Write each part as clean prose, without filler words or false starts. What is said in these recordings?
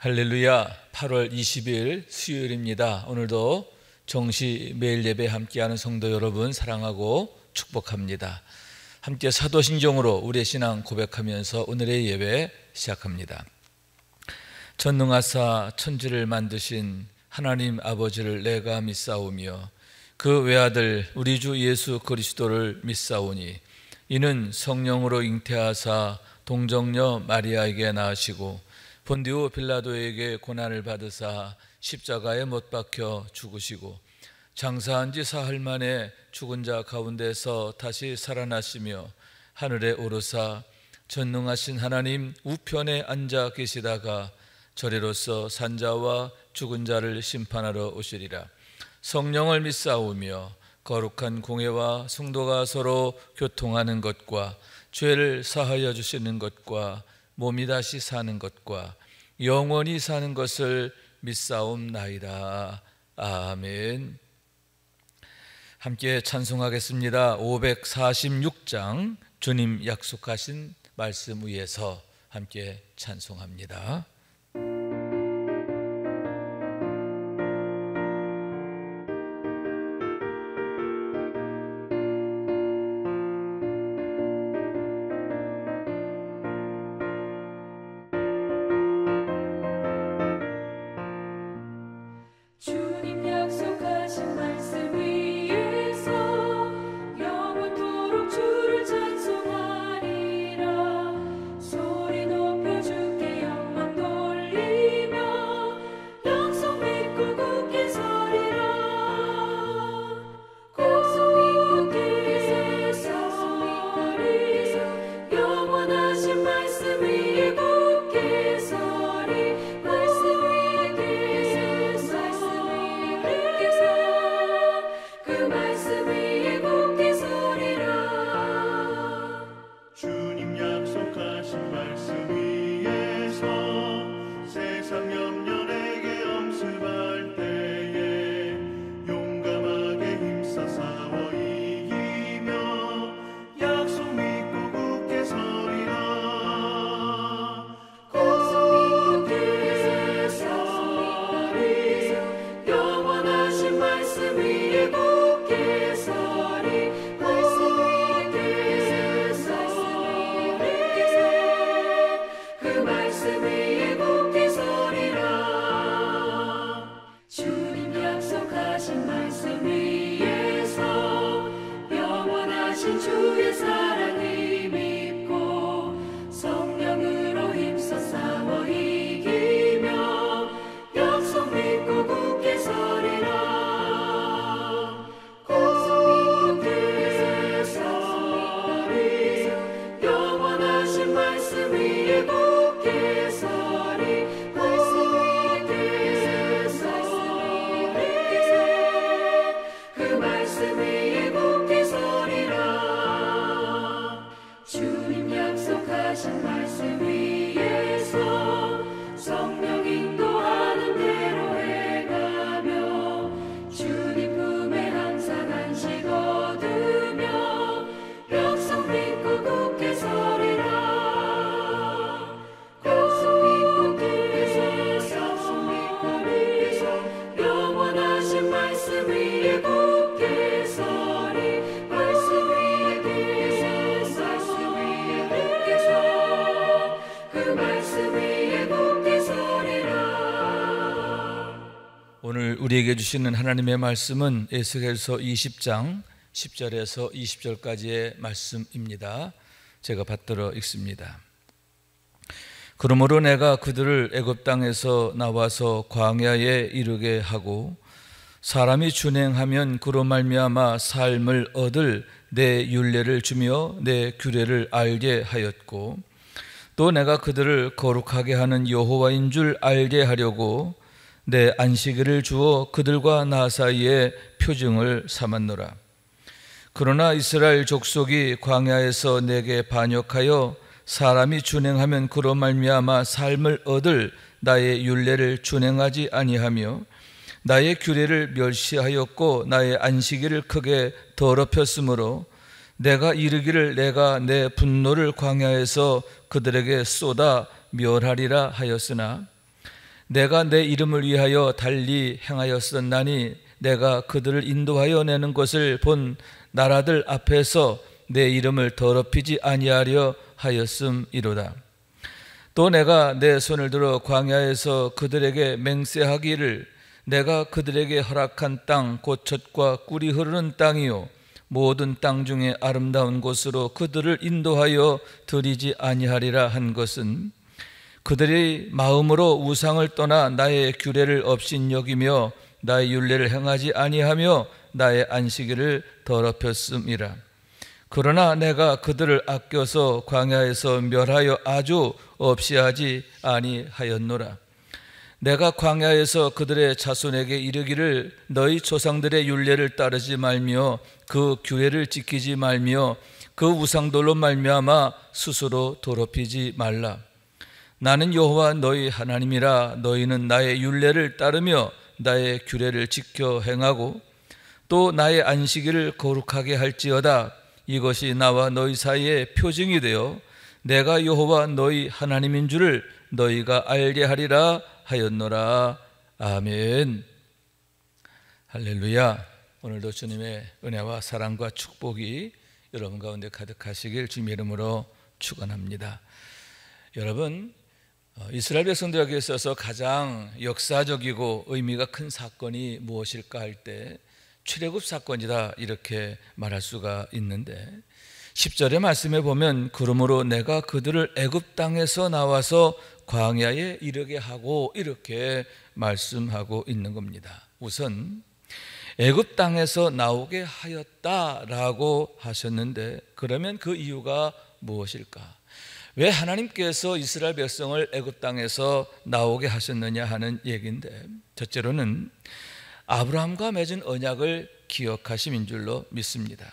할렐루야. 8월 20일 수요일입니다. 오늘도 정시 매일 예배 함께하는 성도 여러분 사랑하고 축복합니다. 함께 사도신경으로 우리의 신앙 고백하면서 오늘의 예배 시작합니다. 전능하사 천지를 만드신 하나님 아버지를 내가 믿사오며 그 외아들 우리 주 예수 그리스도를 믿사오니 이는 성령으로 잉태하사 동정녀 마리아에게 낳으시고 본디오 빌라도에게 고난을 받으사 십자가에 못 박혀 죽으시고 장사한 지 사흘 만에 죽은 자 가운데서 다시 살아나시며 하늘에 오르사 전능하신 하나님 우편에 앉아 계시다가 저리로서 산자와 죽은 자를 심판하러 오시리라. 성령을 믿사오며 거룩한 공회와 성도가 서로 교통하는 것과 죄를 사하여 주시는 것과 몸이 다시 사는 것과 영원히 사는 것을 믿사옵나이다. 아멘. 함께 찬송하겠습니다. 546장 주님 약속하신 말씀 위에서 함께 찬송합니다. 오늘 우리에게 주시는 하나님의 말씀은 에스겔서 20장 10절에서 20절까지의 말씀입니다. 제가 받들어 읽습니다. 그러므로 내가 그들을 애굽 땅에서 나와서 광야에 이르게 하고 사람이 준행하면 그로 말미암아 삶을 얻을 내 율례를 주며 내 규례를 알게 하였고 또 내가 그들을 거룩하게 하는 여호와인 줄 알게 하려고 내 안식일을 주어 그들과 나 사이에 표징을 삼았노라. 그러나 이스라엘 족속이 광야에서 내게 반역하여 사람이 준행하면 그로 말미암아 삶을 얻을 나의 율례를 준행하지 아니하며 나의 규례를 멸시하였고 나의 안식일을 크게 더럽혔으므로 내가 이르기를 내가 내 분노를 광야에서 그들에게 쏟아 멸하리라 하였으나 내가 내 이름을 위하여 달리 행하였었나니 내가 그들을 인도하여 내는 것을 본 나라들 앞에서 내 이름을 더럽히지 아니하려 하였음이로다. 또 내가 내 손을 들어 광야에서 그들에게 맹세하기를 내가 그들에게 허락한 땅 곧 젖과 꿀이 흐르는 땅이요 모든 땅 중에 아름다운 곳으로 그들을 인도하여 드리지 아니하리라 한 것은 그들이 마음으로 우상을 떠나 나의 규례를 업신여기며 나의 율례를 행하지 아니하며 나의 안식일을 더럽혔음이라. 그러나 내가 그들을 아껴서 광야에서 멸하여 아주 없이 하지 아니하였노라. 내가 광야에서 그들의 자손에게 이르기를 너희 조상들의 율례를 따르지 말며 그 규례를 지키지 말며 그 우상들로 말미암아 스스로 더럽히지 말라. 나는 여호와 너희 하나님이라. 너희는 나의 율례를 따르며 나의 규례를 지켜 행하고 또 나의 안식일을 거룩하게 할지어다. 이것이 나와 너희 사이의 표징이 되어 내가 여호와 너희 하나님인 줄을 너희가 알게 하리라 하였노라. 아멘. 할렐루야. 오늘도 주님의 은혜와 사랑과 축복이 여러분 가운데 가득하시길 주님의 이름으로 축원합니다. 여러분, 이스라엘 백성들에게 있어서 가장 역사적이고 의미가 큰 사건이 무엇일까 할 때 출애굽 사건이다 이렇게 말할 수가 있는데 10절의 말씀에 보면 그러므로 내가 그들을 애굽 땅에서 나와서 광야에 이르게 하고 이렇게 말씀하고 있는 겁니다. 우선 애굽 땅에서 나오게 하였다라고 하셨는데 그러면 그 이유가 무엇일까? 왜 하나님께서 이스라엘 백성을 애굽 땅에서 나오게 하셨느냐 하는 얘기인데 첫째로는 아브라함과 맺은 언약을 기억하심인 줄로 믿습니다.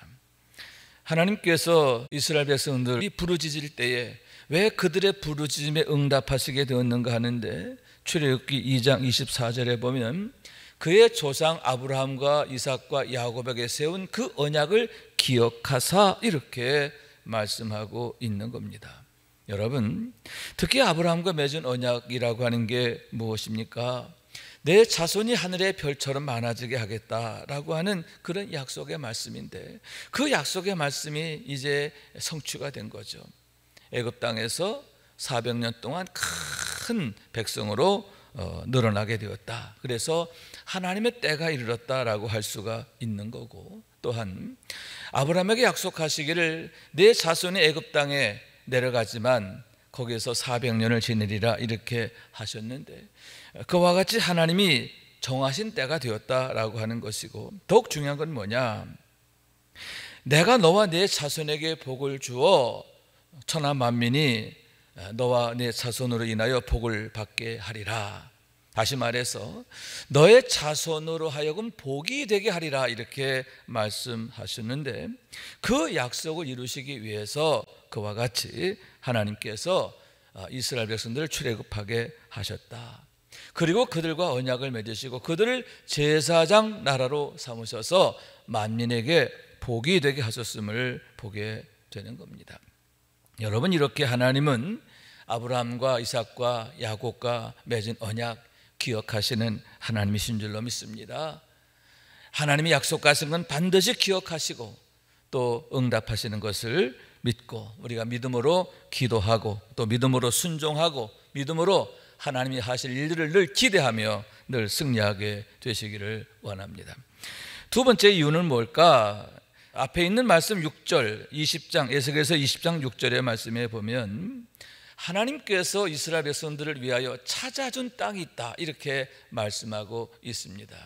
하나님께서 이스라엘 백성들이 부르짖을 때에 왜 그들의 부르짖음에 응답하시게 되었는가 하는데 출애굽기 2장 24절에 보면 그의 조상 아브라함과 이삭과 야곱에게 세운 그 언약을 기억하사 이렇게 말씀하고 있는 겁니다. 여러분, 특히 아브라함과 맺은 언약이라고 하는 게 무엇입니까? 내 자손이 하늘의 별처럼 많아지게 하겠다라고 하는 그런 약속의 말씀인데 그 약속의 말씀이 이제 성취가 된 거죠. 애굽 땅에서 400년 동안 큰 백성으로 늘어나게 되었다. 그래서 하나님의 때가 이르렀다라고 할 수가 있는 거고 또한 아브라함에게 약속하시기를 내 자손이 애굽 땅에 내려가지만 거기에서 400년을 지내리라 이렇게 하셨는데 그와 같이 하나님이 정하신 때가 되었다라고 하는 것이고 더욱 중요한 건 뭐냐? 내가 너와 내 자손에게 복을 주어 천하 만민이 너와 내 자손으로 인하여 복을 받게 하리라. 다시 말해서 너의 자손으로 하여금 복이 되게 하리라 이렇게 말씀하셨는데 그 약속을 이루시기 위해서 그와 같이 하나님께서 이스라엘 백성들을 출애굽하게 하셨다. 그리고 그들과 언약을 맺으시고 그들을 제사장 나라로 삼으셔서 만민에게 복이 되게 하셨음을 보게 되는 겁니다. 여러분, 이렇게 하나님은 아브라함과 이삭과 야곱과 맺은 언약 기억하시는 하나님이신 줄로 믿습니다. 하나님이 약속하신 건 반드시 기억하시고 또 응답하시는 것을 믿고 우리가 믿음으로 기도하고 또 믿음으로 순종하고 믿음으로 하나님이 하실 일들을 늘 기대하며 늘 승리하게 되시기를 원합니다. 두 번째 이유는 뭘까? 앞에 있는 말씀 6절 20장 에스겔서 20장 6절의 말씀에 보면 하나님께서 이스라엘 백성들을 위하여 찾아준 땅이 있다 이렇게 말씀하고 있습니다.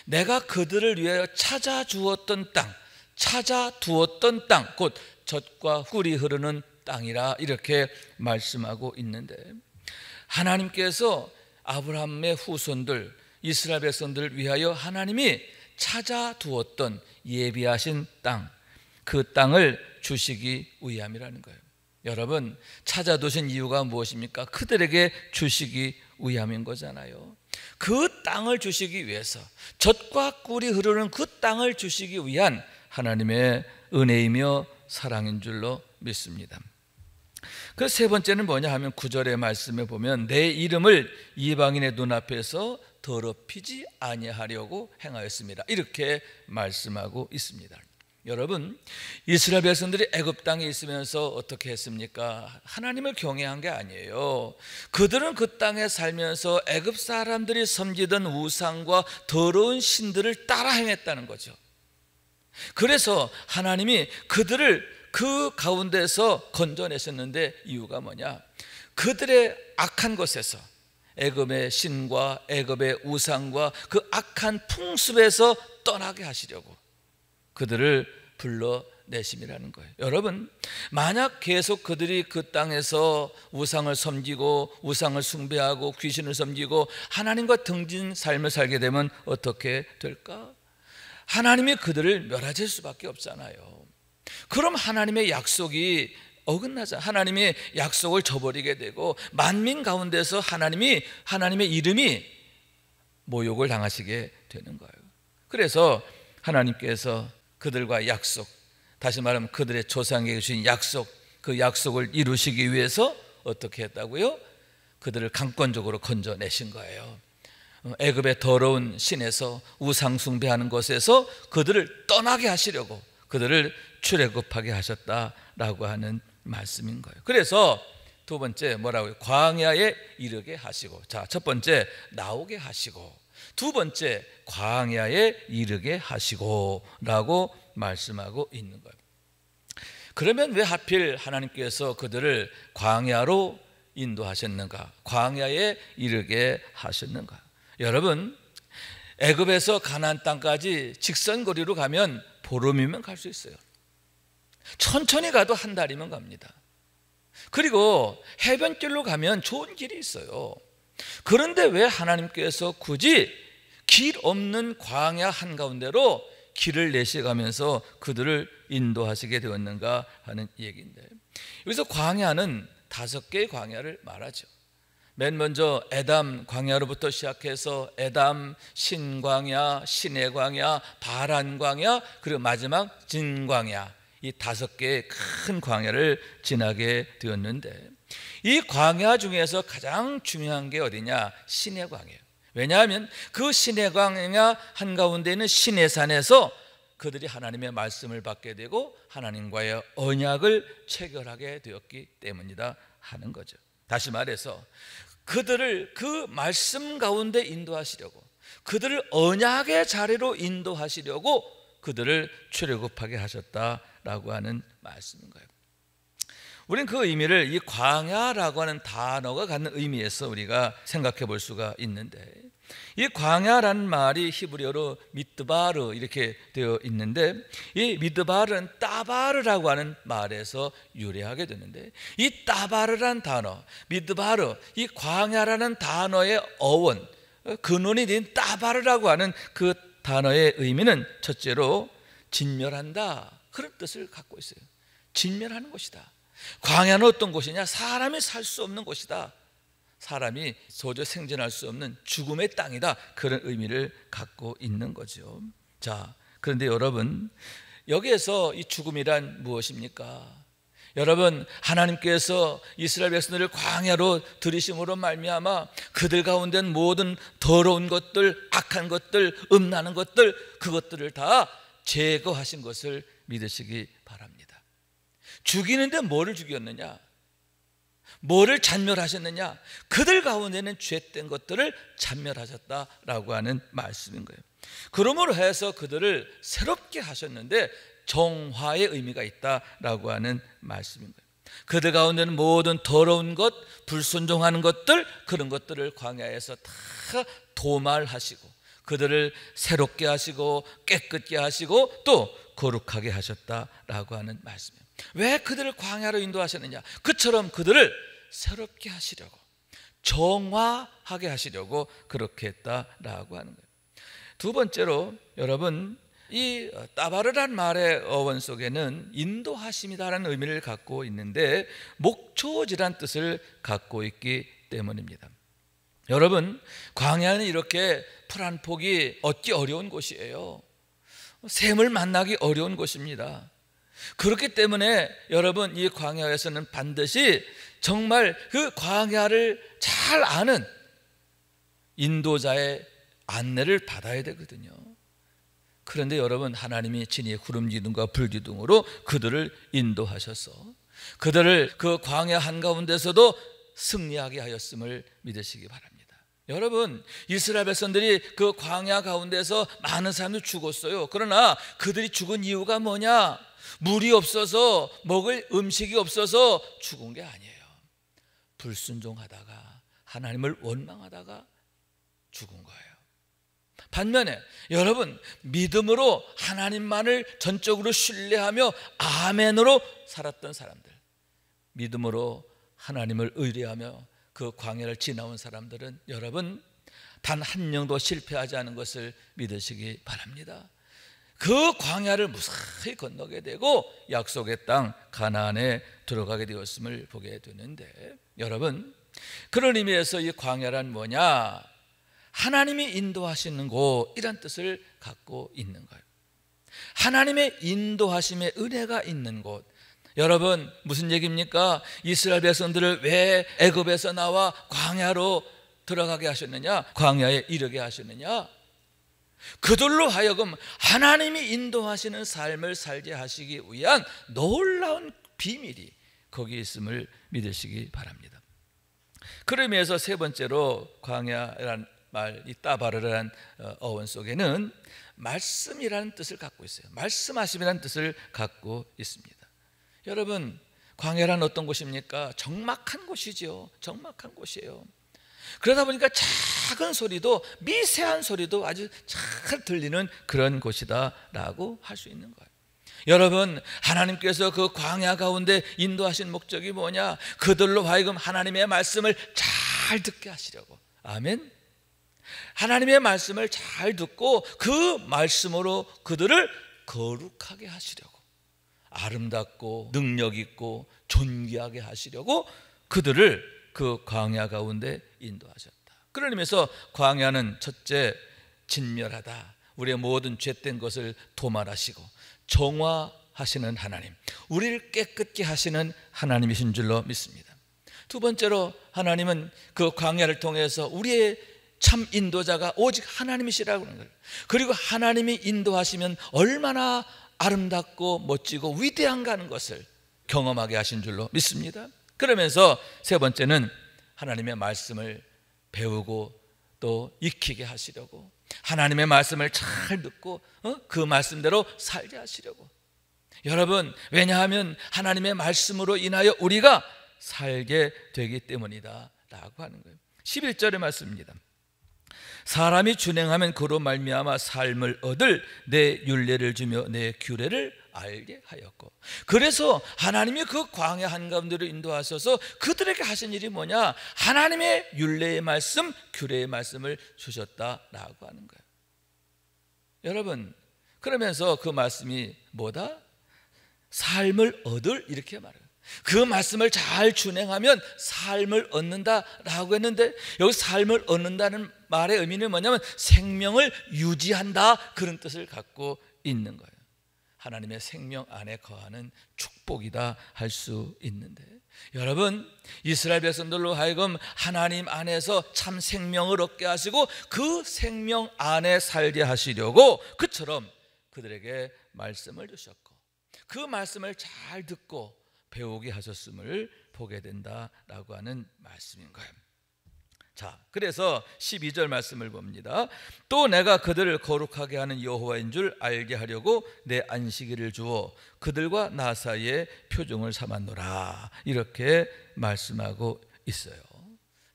내가 그들을 위하여 찾아주었던 땅, 찾아두었던 땅, 곧 젖과 꿀이 흐르는 땅이라 이렇게 말씀하고 있는데 하나님께서 아브라함의 후손들 이스라엘 백성들을 위하여 하나님이 찾아두었던 예비하신 땅, 그 땅을 주시기 위함이라는 거예요. 여러분, 찾아두신 이유가 무엇입니까? 그들에게 주시기 위함인 거잖아요. 그 땅을 주시기 위해서 젖과 꿀이 흐르는 그 땅을 주시기 위한 하나님의 은혜이며 사랑인 줄로 믿습니다. 그 세 번째는 뭐냐 하면 9절의 말씀에 보면 내 이름을 이방인의 눈앞에서 더럽히지 아니하려고 행하였습니다. 이렇게 말씀하고 있습니다. 여러분, 이스라엘 백성들이 애굽 땅에 있으면서 어떻게 했습니까? 하나님을 경외한 게 아니에요. 그들은 그 땅에 살면서 애굽 사람들이 섬기던 우상과 더러운 신들을 따라 행했다는 거죠. 그래서 하나님이 그들을 그 가운데서 건져내셨는데 이유가 뭐냐? 그들의 악한 것에서, 애굽의 신과 애굽의 우상과 그 악한 풍습에서 떠나게 하시려고 그들을 불러내심이라는 거예요. 여러분, 만약 계속 그들이 그 땅에서 우상을 섬기고 우상을 숭배하고 귀신을 섬기고 하나님과 등진 삶을 살게 되면 어떻게 될까? 하나님이 그들을 멸하실 수밖에 없잖아요. 그럼 하나님의 약속이 어긋나자, 하나님의 약속을 저버리게 되고 만민 가운데서 하나님의 이름이 모욕을 당하시게 되는 거예요. 그래서 하나님께서 그들과 약속, 다시 말하면 그들의 조상에게 주신 약속, 그 약속을 이루시기 위해서 어떻게 했다고요? 그들을 강권적으로 건져내신 거예요. 애굽의 더러운 신에서 우상 숭배하는 곳에서 그들을 떠나게 하시려고 그들을 출애굽하게 하셨다라고 하는 말씀인 거예요. 그래서 두 번째 뭐라고요? 광야에 이르게 하시고, 자, 첫 번째 나오게 하시고, 두 번째 광야에 이르게 하시고 라고 말씀하고 있는 거예요. 그러면 왜 하필 하나님께서 그들을 광야로 인도하셨는가? 광야에 이르게 하셨는가? 여러분, 애굽에서 가나안 땅까지 직선거리로 가면 보름이면 갈 수 있어요. 천천히 가도 한 달이면 갑니다. 그리고 해변길로 가면 좋은 길이 있어요. 그런데 왜 하나님께서 굳이 길 없는 광야 한가운데로 길을 내시가면서 그들을 인도하시게 되었는가 하는 얘기인데, 여기서 광야는 5개의 광야를 말하죠. 맨 먼저 에담 광야로부터 시작해서 에담, 신광야, 신의 광야, 바란 광야, 그리고 마지막 진광야, 이 5개의 큰 광야를 지나게 되었는데, 이 광야 중에서 가장 중요한 게 어디냐? 신의 광야예요. 왜냐하면 그 신의 광야 한가운데 있는 신의 산에서 그들이 하나님의 말씀을 받게 되고 하나님과의 언약을 체결하게 되었기 때문이다 하는 거죠. 다시 말해서 그들을 그 말씀 가운데 인도하시려고, 그들을 언약의 자리로 인도하시려고 그들을 출애굽하게 하셨다라고 하는 말씀인 거예요. 우리는 그 의미를 이 광야라고 하는 단어가 갖는 의미에서 우리가 생각해 볼 수가 있는데, 이 광야라는 말이 히브리어로 미드바르 이렇게 되어 있는데, 이 미드바르는 따바르라고 하는 말에서 유래하게 되는데, 이 따바르란 단어, 미드바르, 이 광야라는 단어의 어원, 근원이 된 따바르라고 하는 그 단어의 의미는 첫째로 진멸한다, 그런 뜻을 갖고 있어요. 진멸하는 곳이다. 광야는 어떤 곳이냐? 사람이 살 수 없는 곳이다. 사람이 도저히 생존할 수 없는 죽음의 땅이다. 그런 의미를 갖고 있는 거죠. 자, 그런데 여러분, 여기에서 이 죽음이란 무엇입니까? 여러분, 하나님께서 이스라엘 백성들을 광야로 들이심으로 말미암아 그들 가운데는 모든 더러운 것들, 악한 것들, 음란한 것들, 그것들을 다 제거하신 것을 믿으시기 바랍니다. 죽이는데 뭐를 죽였느냐? 뭐를 잔멸하셨느냐? 그들 가운데는 죄된 것들을 잔멸하셨다라고 하는 말씀인 거예요. 그러므로 해서 그들을 새롭게 하셨는데 정화의 의미가 있다라고 하는 말씀인 거예요. 그들 가운데는 모든 더러운 것, 불순종하는 것들, 그런 것들을 광야에서 다 도말하시고 그들을 새롭게 하시고 깨끗게 하시고 또 거룩하게 하셨다라고 하는 말씀이에요. 왜 그들을 광야로 인도하셨느냐? 그처럼 그들을 새롭게 하시려고, 정화하게 하시려고 그렇게 했다라고 하는 거예요. 두 번째로 여러분, 이 따바르란 말의 어원 속에는 인도하심이다라는 의미를 갖고 있는데 목초지란 뜻을 갖고 있기 때문입니다. 여러분, 광야는 이렇게 풀 한 폭이 얻기 어려운 곳이에요. 샘을 만나기 어려운 곳입니다. 그렇기 때문에 여러분, 이 광야에서는 반드시 정말 그 광야를 잘 아는 인도자의 안내를 받아야 되거든요. 그런데 여러분, 하나님이 친히 구름 기둥과 불 기둥으로 그들을 인도하셔서 그들을 그 광야 한가운데서도 승리하게 하였음을 믿으시기 바랍니다. 여러분, 이스라엘 백성들이 그 광야 가운데서 많은 사람들이 죽었어요. 그러나 그들이 죽은 이유가 뭐냐? 물이 없어서, 먹을 음식이 없어서 죽은 게 아니에요. 불순종하다가, 하나님을 원망하다가 죽은 거예요. 반면에 여러분, 믿음으로 하나님만을 전적으로 신뢰하며 아멘으로 살았던 사람들, 믿음으로 하나님을 의뢰하며 그 광야를 지나온 사람들은 여러분, 단 한 명도 실패하지 않은 것을 믿으시기 바랍니다. 그 광야를 무사히 건너게 되고 약속의 땅 가나안에 들어가게 되었음을 보게 되는데, 여러분, 그런 의미에서 이 광야란 뭐냐? 하나님이 인도하시는 곳, 이란 뜻을 갖고 있는 거예요. 하나님의 인도하심의 은혜가 있는 곳. 여러분, 무슨 얘기입니까? 이스라엘 백성들을 왜 애굽에서 나와 광야로 들어가게 하셨느냐? 광야에 이르게 하셨느냐? 그들로 하여금 하나님이 인도하시는 삶을 살게 하시기 위한 놀라운 비밀이 거기 있음을 믿으시기 바랍니다. 그런 의미에서 세 번째로 광야라는 말, 이 따바르라는 어원 속에는 말씀이라는 뜻을 갖고 있어요. 말씀하심이라는 뜻을 갖고 있습니다. 여러분, 광야란 어떤 곳입니까? 적막한 곳이죠. 적막한 곳이에요. 그러다 보니까 작은 소리도, 미세한 소리도 아주 잘 들리는 그런 곳이다라고 할 수 있는 거예요. 여러분, 하나님께서 그 광야 가운데 인도하신 목적이 뭐냐? 그들로 하여금 하나님의 말씀을 잘 듣게 하시려고. 아멘. 하나님의 말씀을 잘 듣고 그 말씀으로 그들을 거룩하게 하시려고, 아름답고 능력 있고 존귀하게 하시려고 그들을 그 광야 가운데 인도하셨다. 그런 의미에서 광야는 첫째, 진멸하다, 우리의 모든 죄된 것을 도말하시고 정화하시는 하나님, 우리를 깨끗게 하시는 하나님이신 줄로 믿습니다. 두 번째로, 하나님은 그 광야를 통해서 우리의 참 인도자가 오직 하나님이시라고 하는 거예요. 그리고 하나님이 인도하시면 얼마나 아름답고 멋지고 위대한가 하는 것을 경험하게 하신 줄로 믿습니다. 그러면서 세 번째는 하나님의 말씀을 배우고 또 익히게 하시려고, 하나님의 말씀을 잘 듣고 그 말씀대로 살게 하시려고. 여러분, 왜냐하면 하나님의 말씀으로 인하여 우리가 살게 되기 때문이다 라고 하는 거예요. 11절의 말씀입니다. 사람이 준행하면 그로 말미암아 삶을 얻을 내 율례를 주며 내 규례를 알게 하였고. 그래서 하나님이 그 광야 한가운데로 인도하셔서 그들에게 하신 일이 뭐냐? 하나님의 율례의 말씀, 규례의 말씀을 주셨다라고 하는 거예요. 여러분, 그러면서 그 말씀이 뭐다? 삶을 얻을, 이렇게 말해요. 그 말씀을 잘 준행하면 삶을 얻는다라고 했는데, 여기 삶을 얻는다는 말의 의미는 뭐냐면 생명을 유지한다, 그런 뜻을 갖고 있는 거예요. 하나님의 생명 안에 거하는 축복이다 할 수 있는데, 여러분, 이스라엘 백성들로 하여금 하나님 안에서 참 생명을 얻게 하시고 그 생명 안에 살게 하시려고 그처럼 그들에게 말씀을 주셨고 그 말씀을 잘 듣고 배우게 하셨음을 보게 된다라고 하는 말씀인 거예요. 자, 그래서 12절 말씀을 봅니다. 또 내가 그들을 거룩하게 하는 여호와인 줄 알게 하려고 내 안식일을 주어 그들과 나 사이에 표종을 삼았노라, 이렇게 말씀하고 있어요.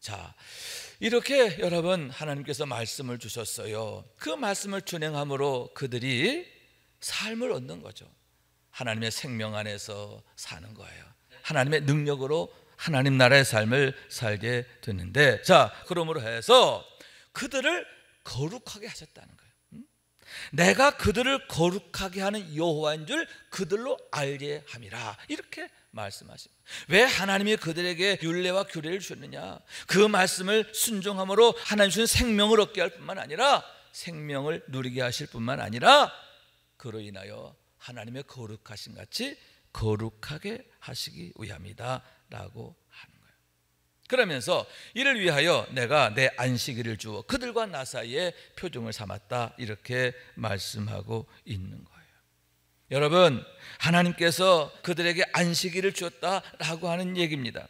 자, 이렇게 여러분, 하나님께서 말씀을 주셨어요. 그 말씀을 준행함으로 그들이 삶을 얻는 거죠. 하나님의 생명 안에서 사는 거예요. 하나님의 능력으로 하나님 나라의 삶을 살게 되는데, 자, 그러므로 해서 그들을 거룩하게 하셨다는 거예요. 내가 그들을 거룩하게 하는 여호와인 줄 그들로 알게 함이라, 이렇게 말씀하십니다. 왜 하나님이 그들에게 율례와 규례를 주셨느냐? 그 말씀을 순종함으로 하나님 주신 생명을 얻게 할 뿐만 아니라 생명을 누리게 하실 뿐만 아니라 그로 인하여 하나님의 거룩하신 같이 거룩하게 하시기 위함이다 라고 하는 거예요. 그러면서 이를 위하여 내가 내 안식일을 주어 그들과 나 사이에 표종을 삼았다, 이렇게 말씀하고 있는 거예요. 여러분, 하나님께서 그들에게 안식일을 주었다라고 하는 얘기입니다.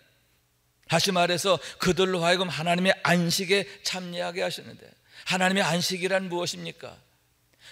다시 말해서 그들로 하여금 하나님의 안식에 참여하게 하셨는데, 하나님의 안식이란 무엇입니까?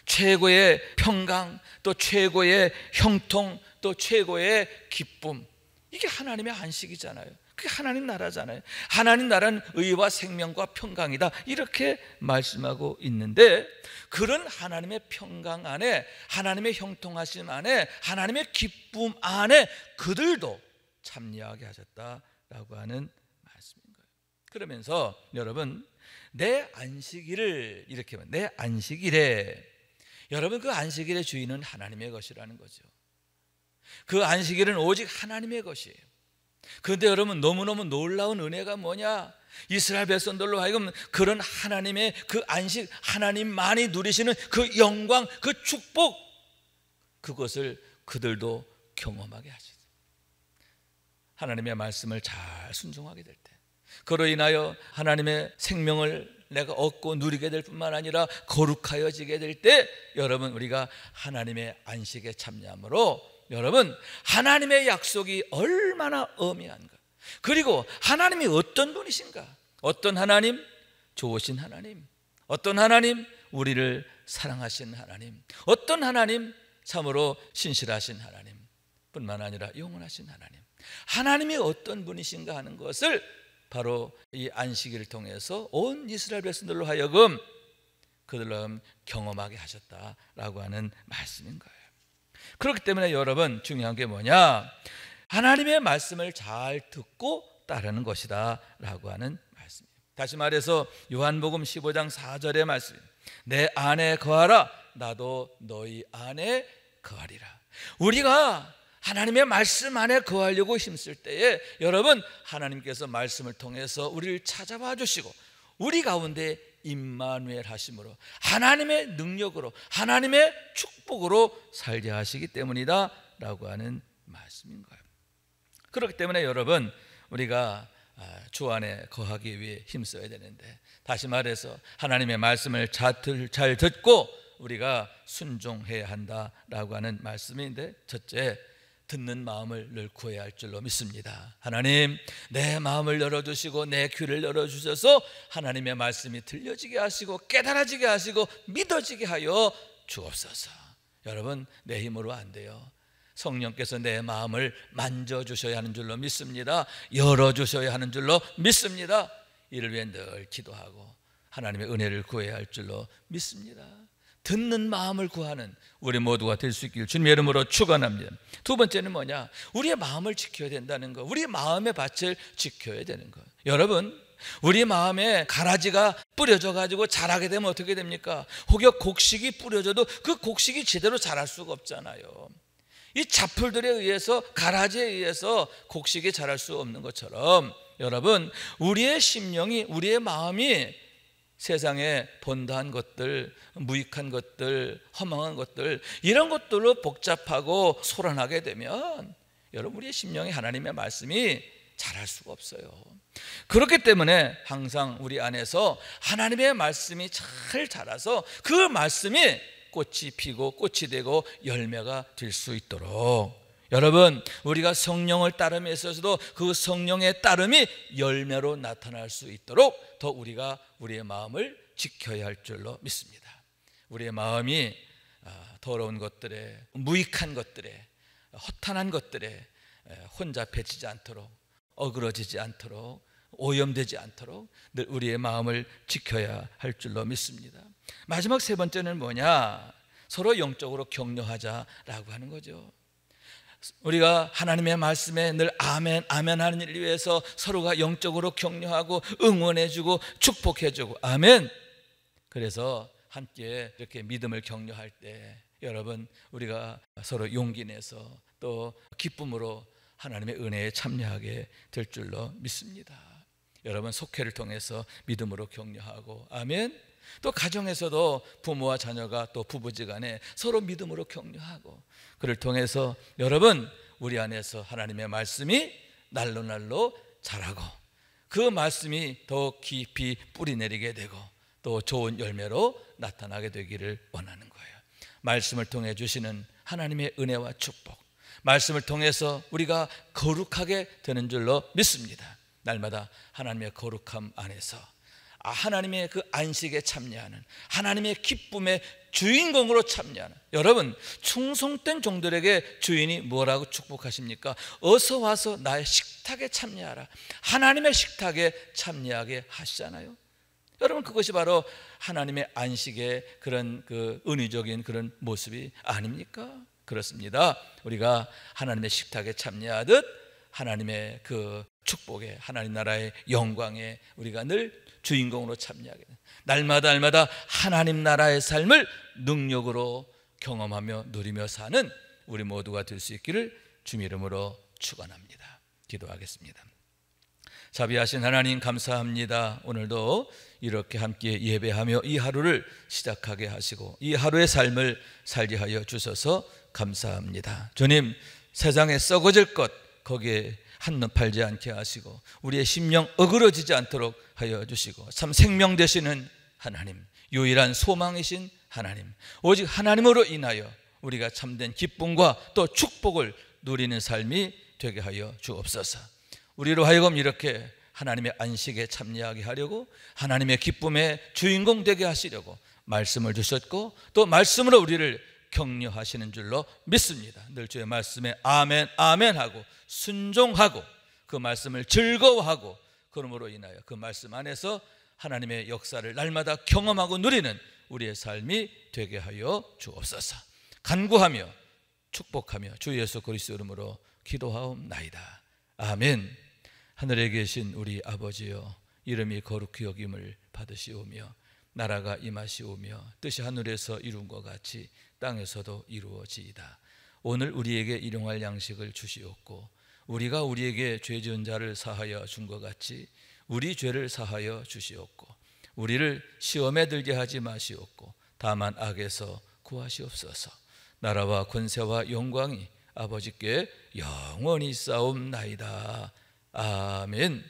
최고의 평강, 또 최고의 형통, 또 최고의 기쁨, 이게 하나님의 안식이잖아요. 그게 하나님 나라잖아요. 하나님 나라는 의와 생명과 평강이다, 이렇게 말씀하고 있는데, 그런 하나님의 평강 안에, 하나님의 형통하심 안에, 하나님의 기쁨 안에 그들도 참여하게 하셨다라고 하는 말씀인 거예요. 그러면서 여러분, 내 안식일을 이렇게 하면, 내 안식일에, 여러분, 그 안식일의 주인은 하나님의 것이라는 거죠. 그 안식일은 오직 하나님의 것이에요. 그런데 여러분, 너무너무 놀라운 은혜가 뭐냐? 이스라엘 백성들로 하여금 그런 하나님의 그 안식, 하나님만이 누리시는 그 영광, 그 축복, 그것을 그들도 경험하게 하시죠. 하나님의 말씀을 잘 순종하게 될 때, 그로 인하여 하나님의 생명을 내가 얻고 누리게 될 뿐만 아니라 거룩하여지게 될 때, 여러분, 우리가 하나님의 안식에 참여함으로 여러분, 하나님의 약속이 얼마나 엄미한가, 그리고 하나님이 어떤 분이신가, 어떤 하나님? 좋으신 하나님. 어떤 하나님? 우리를 사랑하신 하나님. 어떤 하나님? 참으로 신실하신 하나님 뿐만 아니라 영원하신 하나님. 하나님이 어떤 분이신가 하는 것을 바로 이 안식일을 통해서 온 이스라엘 백성들로 하여금 그들로 경험하게 하셨다라고 하는 말씀인 거예요. 그렇기 때문에 여러분, 중요한 게 뭐냐? 하나님의 말씀을 잘 듣고 따르는 것이다 라고 하는 말씀이에요. 다시 말해서 요한복음 15장 4절의 말씀, 내 안에 거하라, 나도 너희 안에 거하리라. 우리가 하나님의 말씀 안에 거하려고 힘쓸 때에 여러분, 하나님께서 말씀을 통해서 우리를 찾아와 주시고 우리 가운데 임마누엘 하심으로, 하나님의 능력으로, 하나님의 축복으로 살게 하시기 때문이다 라고 하는 말씀인 거예요. 그렇기 때문에 여러분, 우리가 주 안에 거하기 위해 힘써야 되는데, 다시 말해서 하나님의 말씀을 잘 듣고 우리가 순종해야 한다라고 하는 말씀인데, 첫째, 듣는 마음을 늘 구해야 할 줄로 믿습니다. 하나님, 내 마음을 열어주시고 내 귀를 열어주셔서 하나님의 말씀이 들려지게 하시고 깨달아지게 하시고 믿어지게 하여 주옵소서. 여러분, 내 힘으로 안 돼요. 성령께서 내 마음을 만져주셔야 하는 줄로 믿습니다. 열어주셔야 하는 줄로 믿습니다. 이를 위해 늘 기도하고 하나님의 은혜를 구해야 할 줄로 믿습니다. 듣는 마음을 구하는 우리 모두가 될 수 있기를 주님의 이름으로 축원합니다. 두 번째는 뭐냐? 우리의 마음을 지켜야 된다는 거, 우리의 마음의 밭을 지켜야 되는 거. 여러분, 우리 마음에 가라지가 뿌려져 가지고 자라게 되면 어떻게 됩니까? 혹여 곡식이 뿌려져도 그 곡식이 제대로 자랄 수가 없잖아요. 이 잡풀들에 의해서, 가라지에 의해서 곡식이 자랄 수 없는 것처럼 여러분, 우리의 심령이, 우리의 마음이 세상에 본다한 것들, 무익한 것들, 허망한 것들, 이런 것들로 복잡하고 소란하게 되면 여러분, 우리의 심령에 하나님의 말씀이 자랄 수가 없어요. 그렇기 때문에 항상 우리 안에서 하나님의 말씀이 잘 자라서 그 말씀이 꽃이 피고 꽃이 되고 열매가 될 수 있도록, 여러분, 우리가 성령을 따름에 있어서도 그 성령의 따름이 열매로 나타날 수 있도록 더 우리가 우리의 마음을 지켜야 할 줄로 믿습니다. 우리의 마음이 더러운 것들에, 무익한 것들에, 허탄한 것들에 혼잡해지지 않도록, 어그러지지 않도록, 오염되지 않도록 늘 우리의 마음을 지켜야 할 줄로 믿습니다. 마지막 세 번째는 뭐냐? 서로 영적으로 격려하자라고 하는 거죠. 우리가 하나님의 말씀에 늘 아멘 아멘 하는 일을 위해서 서로가 영적으로 격려하고 응원해주고 축복해주고, 아멘. 그래서 함께 이렇게 믿음을 격려할 때 여러분, 우리가 서로 용기 내서 또 기쁨으로 하나님의 은혜에 참여하게 될 줄로 믿습니다. 여러분 속회를 통해서 믿음으로 격려하고, 아멘. 또 가정에서도 부모와 자녀가 또 부부지간에 서로 믿음으로 격려하고, 그를 통해서 여러분 우리 안에서 하나님의 말씀이 날로 날로 자라고, 그 말씀이 더 깊이 뿌리내리게 되고 또 좋은 열매로 나타나게 되기를 원하는 거예요. 말씀을 통해 주시는 하나님의 은혜와 축복, 말씀을 통해서 우리가 거룩하게 되는 줄로 믿습니다. 날마다 하나님의 거룩함 안에서 하나님의 그 안식에 참여하는, 하나님의 기쁨의 주인공으로 참여하는, 여러분 충성된 종들에게 주인이 뭐라고 축복하십니까? 어서 와서 나의 식탁에 참여하라. 하나님의 식탁에 참여하게 하시잖아요. 여러분 그것이 바로 하나님의 안식의 그런 그 은유적인 그런 모습이 아닙니까? 그렇습니다. 우리가 하나님의 식탁에 참여하듯 하나님의 그 축복에, 하나님 나라의 영광에 우리가 늘 주인공으로 참여하게 됩니다. 날마다 하나님 나라의 삶을 능력으로 경험하며 누리며 사는 우리 모두가 될 수 있기를 주님 이름으로 축원합니다. 기도하겠습니다. 자비하신 하나님 감사합니다. 오늘도 이렇게 함께 예배하며 이 하루를 시작하게 하시고 이 하루의 삶을 살게 하여 주셔서 감사합니다. 주님, 세상에 썩어질 것 거기에 한눈 팔지 않게 하시고 우리의 심령 어그러지지 않도록 하여 주시고, 참 생명 되시는 하나님, 유일한 소망이신 하나님, 오직 하나님으로 인하여 우리가 참된 기쁨과 또 축복을 누리는 삶이 되게 하여 주옵소서. 우리로 하여금 이렇게 하나님의 안식에 참여하게 하려고, 하나님의 기쁨의 주인공 되게 하시려고 말씀을 주셨고 또 말씀으로 우리를 격려하시는 줄로 믿습니다. 늘 주의 말씀에 아멘 아멘 하고 순종하고 그 말씀을 즐거워하고, 그러므로 인하여 그 말씀 안에서 하나님의 역사를 날마다 경험하고 누리는 우리의 삶이 되게 하여 주옵소서. 간구하며 축복하며 주 예수 그리스도 이름으로 기도하옵나이다. 아멘. 하늘에 계신 우리 아버지여, 이름이 거룩히 여김을 받으시오며 나라가 임하시오며 뜻이 하늘에서 이룬 것 같이 땅에서도 이루어지이다. 오늘 우리에게 일용할 양식을 주시옵고 우리가 우리에게 죄 지은 자를 사하여 준 것 같이 우리 죄를 사하여 주시옵고 우리를 시험에 들게 하지 마시옵고 다만 악에서 구하시옵소서. 나라와 권세와 영광이 아버지께 영원히 싸움나이다. 아멘.